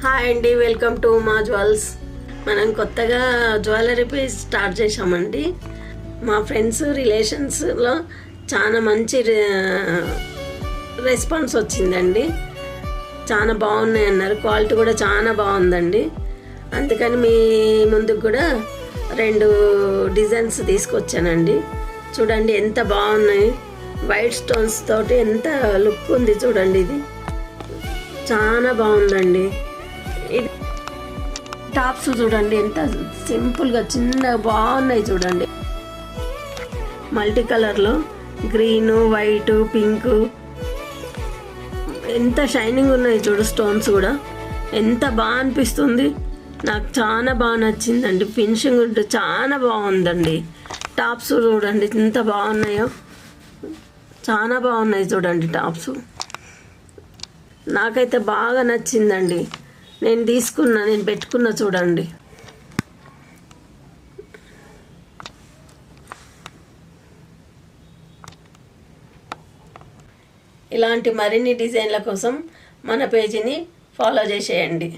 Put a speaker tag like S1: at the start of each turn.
S1: Hi అండి, welcome to మా jewels. మనం కొత్తగా జ్యువెలరీ పేజ్ స్టార్ట్ చేసామండి. మా ఫ్రెండ్స్ రిలేషన్స్లో చాలా మంచి రెస్పాన్స్ వచ్చిందండి. చాలా బాగున్నాయి అన్నారు. క్వాలిటీ కూడా చాలా బాగుందండి. అందుకని మీ ముందుకు కూడా 2 డిజైన్స్ తీసుకొచ్చానండి. చూడండి ఎంత బాగున్నాయి. వైట్ స్టోన్స్ తోటి ఎంత లుక్ ఉంది చూడండి. ఇది చాలా బాగుందండి. ఇది టాప్స్ చూడండి ఎంత సింపుల్గా చిన్న బాగున్నాయి చూడండి. మల్టీ కలర్లో గ్రీను, వైటు, పింకు ఎంత షైనింగ్ ఉన్నాయి చూడు. స్టోన్స్ కూడా ఎంత బాగా అనిపిస్తుంది. నాకు చాలా బాగా నచ్చిందండి. ఫినిషింగ్ చాలా బాగుందండి. టాప్స్ చూడండి ఎంత బాగున్నాయో. చాలా బాగున్నాయి చూడండి టాప్స్. నాకైతే బాగా నచ్చిందండి. నేను పెట్టుకున్నా చూడండి. ఇలాంటి మరిన్ని డిజైన్ల కోసం మన పేజీని ఫాలో చేసేయండి.